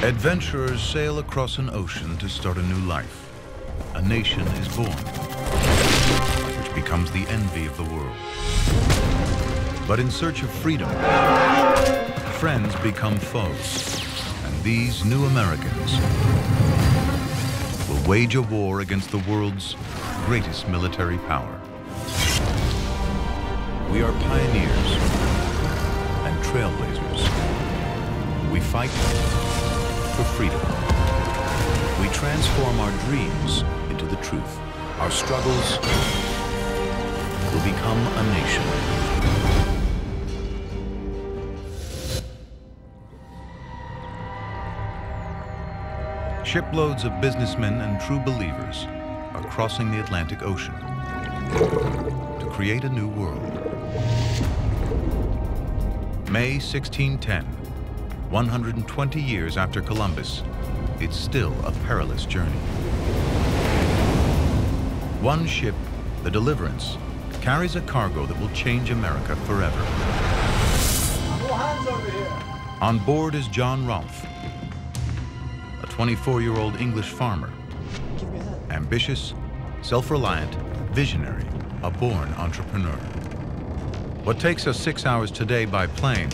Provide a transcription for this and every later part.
Adventurers sail across an ocean to start a new life. A nation is born, which becomes the envy of the world. But in search of freedom, friends become foes, and these new Americans will wage a war against the world's greatest military power. We are pioneers and trailblazers. We fight for freedom. We transform our dreams into the truth. Our struggles will become a nation. Shiploads of businessmen and true believers are crossing the Atlantic Ocean to create a new world. May 1610, 120 years after Columbus, it's still a perilous journey. One ship, the Deliverance, carries a cargo that will change America forever. All hands over here. On board is John Rolfe, a 24-year-old English farmer, ambitious, self-reliant, visionary, a born entrepreneur. What takes us 6 hours today by plane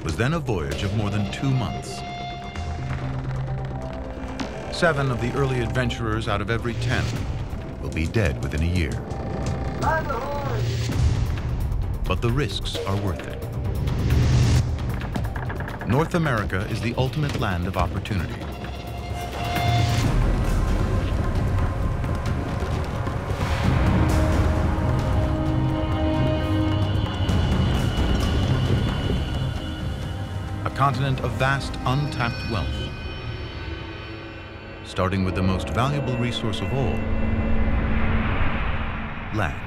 was then a voyage of more than 2 months. 7 of the early adventurers out of every 10 will be dead within a year. But the risks are worth it. North America is the ultimate land of opportunity. A continent of vast, untapped wealth, starting with the most valuable resource of all, land.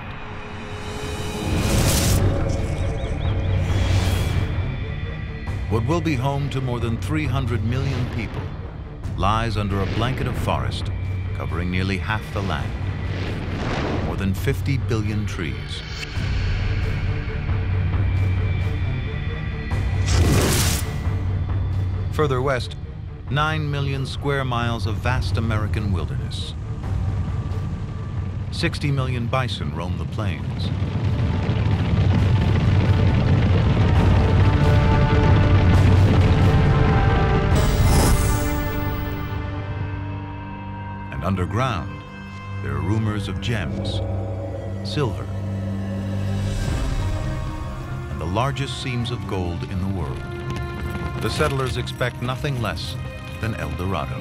What will be home to more than 300 million people lies under a blanket of forest covering nearly half the land, more than 50 billion trees. Further west, 9 million square miles of vast American wilderness. 60 million bison roam the plains. And underground, there are rumors of gems, silver, and the largest seams of gold in the world. The settlers expect nothing less than El Dorado.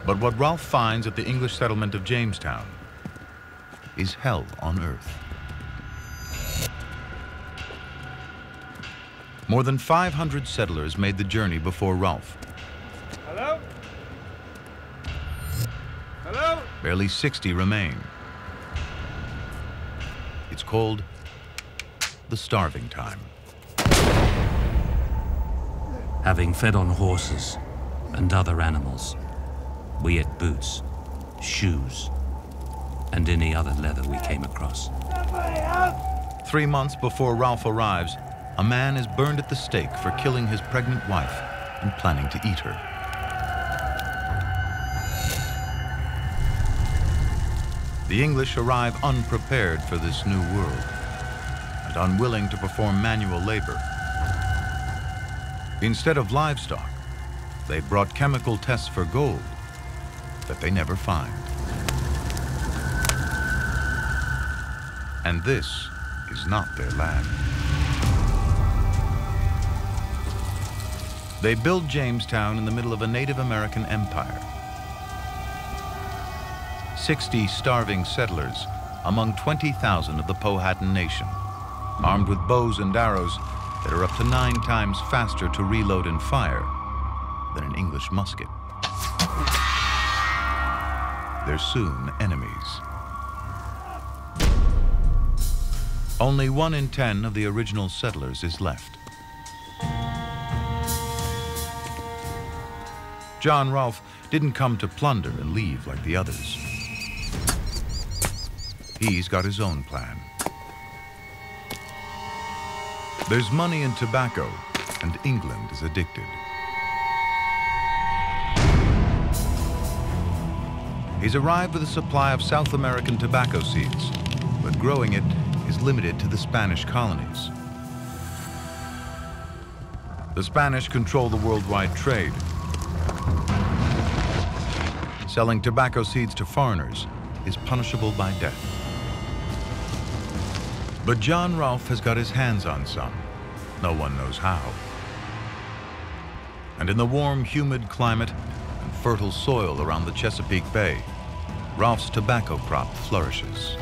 But what Rolfe finds at the English settlement of Jamestown is hell on earth. More than 500 settlers made the journey before Rolfe. Hello? Hello? Barely 60 remain. It's called the starving time. Having fed on horses and other animals, we ate boots, shoes, and any other leather we came across. 3 months before Rolfe arrives, a man is burned at the stake for killing his pregnant wife and planning to eat her. The English arrive unprepared for this new world and unwilling to perform manual labor. Instead of livestock, they brought chemical tests for gold that they never find. And this is not their land. They build Jamestown in the middle of a Native American empire. 60 starving settlers among 20,000 of the Powhatan Nation, armed with bows and arrows that are up to 9 times faster to reload and fire than an English musket. They're soon enemies. Only 1 in 10 of the original settlers is left. John Rolfe didn't come to plunder and leave like the others. He's got his own plan. There's money in tobacco, and England is addicted. He's arrived with a supply of South American tobacco seeds, but growing it is limited to the Spanish colonies. The Spanish control the worldwide trade. Selling tobacco seeds to foreigners is punishable by death. But John Rolfe has got his hands on some. No one knows how. And in the warm, humid climate and fertile soil around the Chesapeake Bay, Rolfe's tobacco crop flourishes.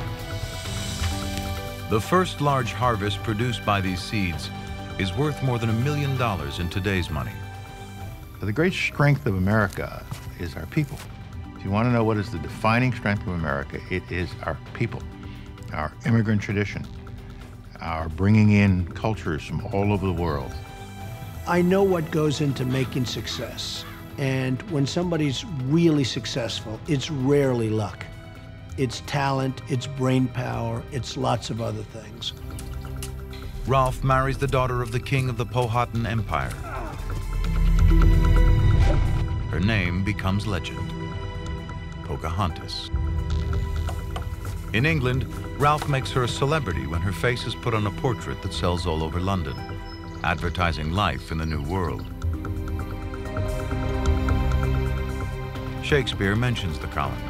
The first large harvest produced by these seeds is worth more than $1 million in today's money. The great strength of America is our people. If you want to know what is the defining strength of America, it is our people, our immigrant tradition, our bringing in cultures from all over the world. I know what goes into making success. And when somebody's really successful, it's rarely luck. It's talent, it's brain power, it's lots of other things. Rolfe marries the daughter of the king of the Powhatan Empire. Her name becomes legend, Pocahontas. In England, Rolfe makes her a celebrity when her face is put on a portrait that sells all over London, advertising life in the New World. Shakespeare mentions the colony.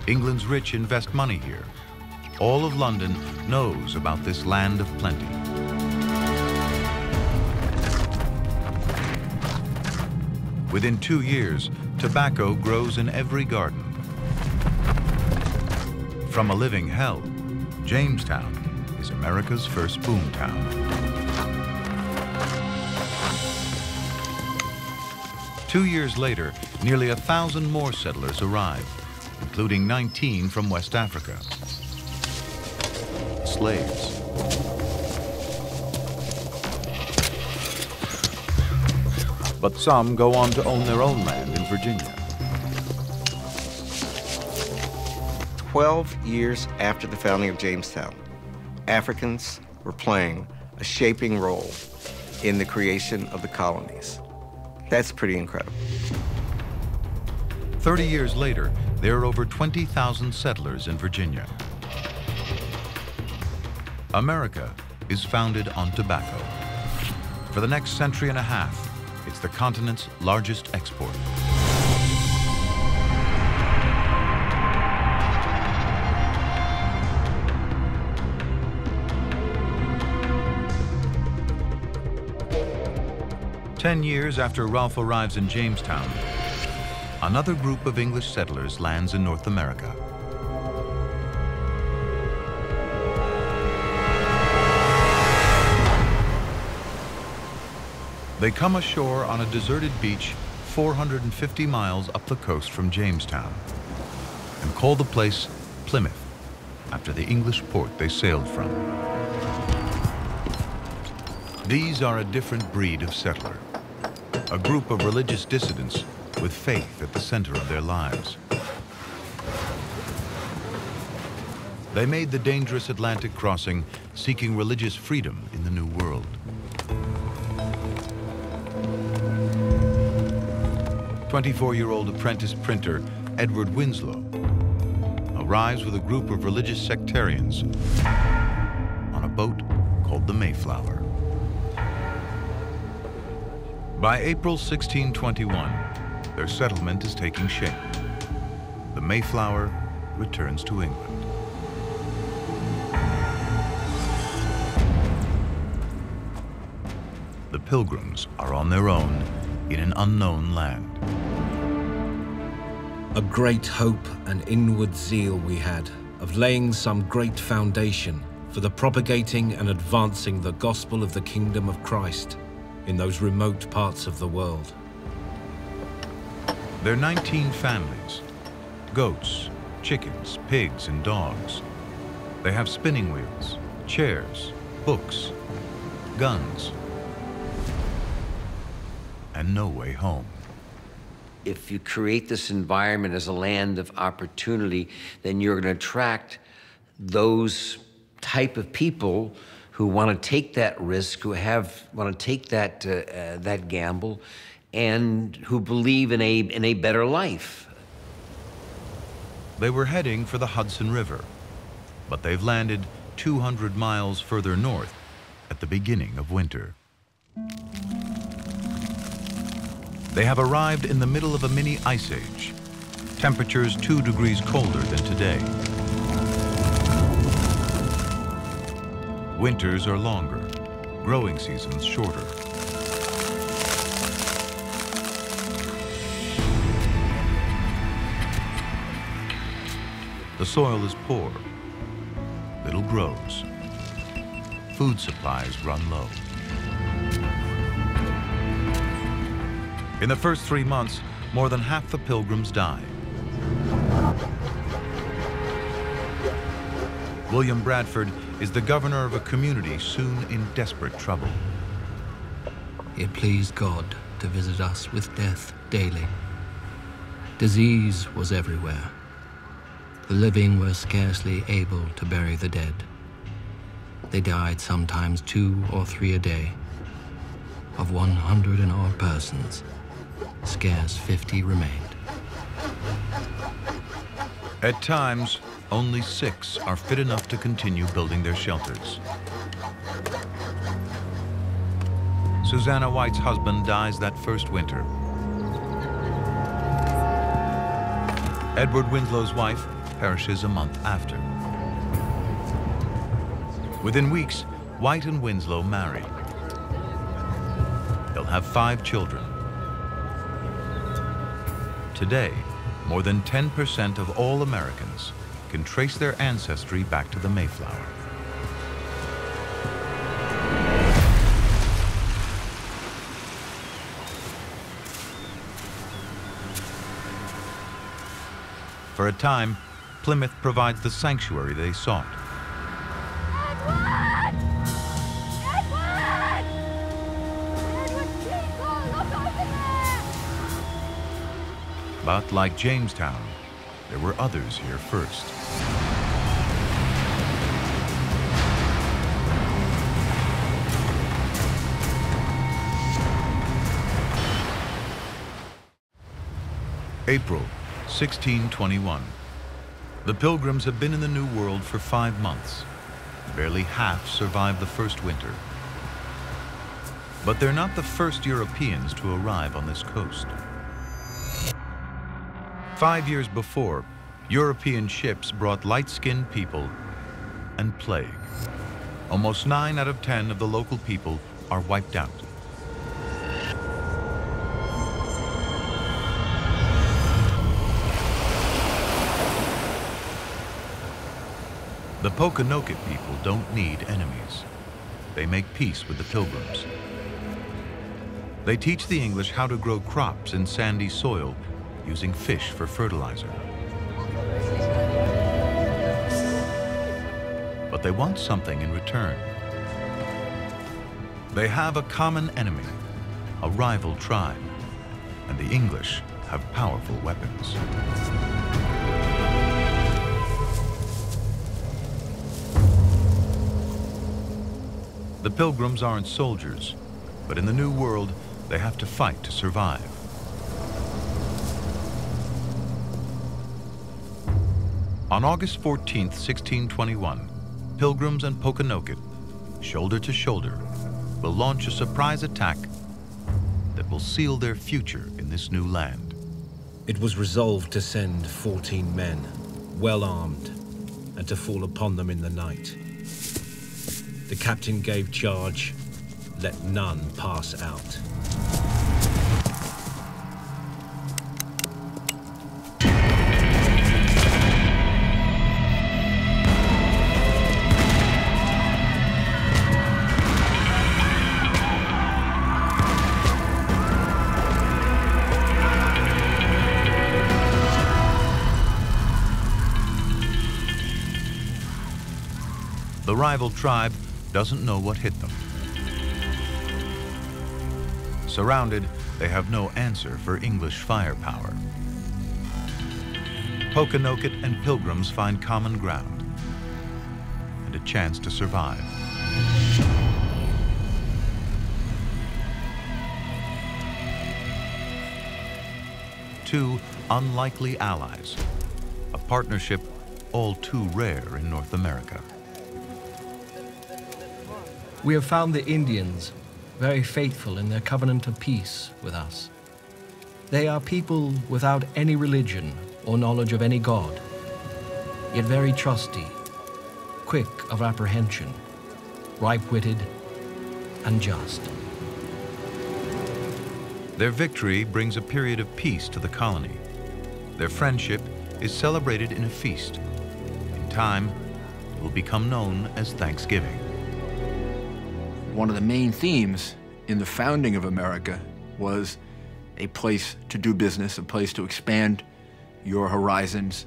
England's rich invest money here. All of London knows about this land of plenty. Within 2 years, tobacco grows in every garden. From a living hell, Jamestown is America's first boom town. 2 years later, nearly 1,000 more settlers arrived, including 19 from West Africa. Slaves. But some go on to own their own land in Virginia. 12 years after the founding of Jamestown, Africans were playing a shaping role in the creation of the colonies. That's pretty incredible. 30 years later, there are over 20,000 settlers in Virginia. America is founded on tobacco. For the next century and a half, it's the continent's largest export. Ten years after Rolfe arrives in Jamestown, another group of English settlers lands in North America. They come ashore on a deserted beach 450 miles up the coast from Jamestown and call the place Plymouth, after the English port they sailed from. These are a different breed of settler, a group of religious dissidents with faith at the center of their lives. They made the dangerous Atlantic crossing seeking religious freedom in the New World. 24-year-old apprentice printer Edward Winslow arrives with a group of religious sectarians on a boat called the Mayflower. By April 1621, their settlement is taking shape. The Mayflower returns to England. The Pilgrims are on their own in an unknown land. A great hope and inward zeal we had of laying some great foundation for the propagating and advancing the gospel of the kingdom of Christ in those remote parts of the world. There are 19 families, goats, chickens, pigs, and dogs. They have spinning wheels, chairs, books, guns, and no way home. If you create this environment as a land of opportunity, then you're going to attract those type of people who want to take that risk, who want to take that gamble, and who believe in a better life. They were heading for the Hudson River, but they've landed 200 miles further north at the beginning of winter. They have arrived in the middle of a mini ice age, temperatures 2 degrees colder than today. Winters are longer, growing seasons shorter. The soil is poor, little grows, food supplies run low. In the first 3 months, more than half the pilgrims die. William Bradford is the governor of a community soon in desperate trouble. It pleased God to visit us with death daily. Disease was everywhere. The living were scarcely able to bury the dead. They died sometimes 2 or 3 a day. Of 100 and odd persons, scarce 50 remained. At times, only 6 are fit enough to continue building their shelters. Susanna White's husband dies that first winter. Edward Winslow's wife perishes a month after. Within weeks, White and Winslow marry. They'll have 5 children. Today, more than 10% of all Americans can trace their ancestry back to the Mayflower. For a time, Plymouth provides the sanctuary they sought. Edward! Edward! Edward, people, look over there! But like Jamestown, there were others here first. April 1621. The Pilgrims have been in the New World for 5 months. Barely half survived the first winter. But they're not the first Europeans to arrive on this coast. 5 years before, European ships brought light-skinned people and plague. Almost 9 out of 10 of the local people are wiped out. The Pokanoket people don't need enemies. They make peace with the Pilgrims. They teach the English how to grow crops in sandy soil using fish for fertilizer. But they want something in return. They have a common enemy, a rival tribe, and the English have powerful weapons. The Pilgrims aren't soldiers, but in the New World, they have to fight to survive. On August 14th, 1621, Pilgrims and Pokanoket, shoulder to shoulder, will launch a surprise attack that will seal their future in this new land. It was resolved to send 14 men, well armed, and to fall upon them in the night. The captain gave charge, let none pass out. The rival tribe doesn't know what hit them. Surrounded, they have no answer for English firepower. Pokanoket and Pilgrims find common ground and a chance to survive. Two unlikely allies, a partnership all too rare in North America. We have found the Indians very faithful in their covenant of peace with us. They are people without any religion or knowledge of any god, yet very trusty, quick of apprehension, ripe-witted, and just. Their victory brings a period of peace to the colony. Their friendship is celebrated in a feast. In time, it will become known as Thanksgiving. One of the main themes in the founding of America was a place to do business, a place to expand your horizons,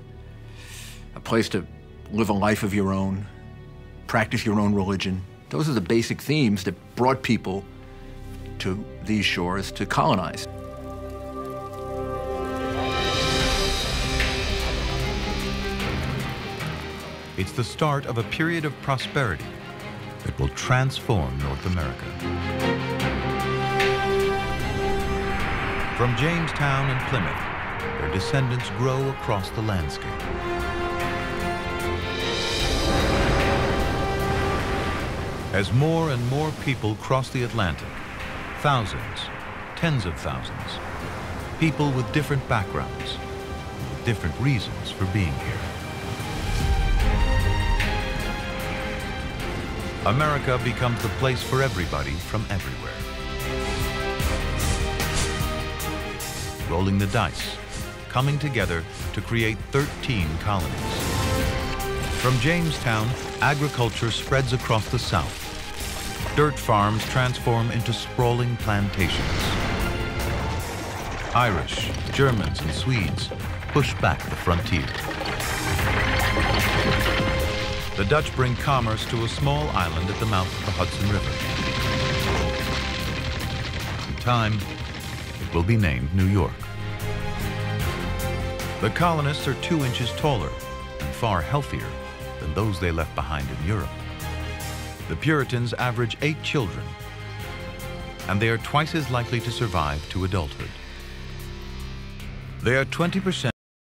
a place to live a life of your own, practice your own religion. Those are the basic themes that brought people to these shores to colonize. It's the start of a period of prosperity that will transform North America. From Jamestown and Plymouth, their descendants grow across the landscape. As more and more people cross the Atlantic, thousands, tens of thousands, people with different backgrounds, with different reasons for being here. America becomes the place for everybody from everywhere. Rolling the dice, coming together to create 13 colonies. From Jamestown, agriculture spreads across the South. Dirt farms transform into sprawling plantations. Irish, Germans, and Swedes push back the frontier. The Dutch bring commerce to a small island at the mouth of the Hudson River. In time, it will be named New York. The colonists are 2 inches taller and far healthier than those they left behind in Europe. The Puritans average 8 children, and they are twice as likely to survive to adulthood. They are 20%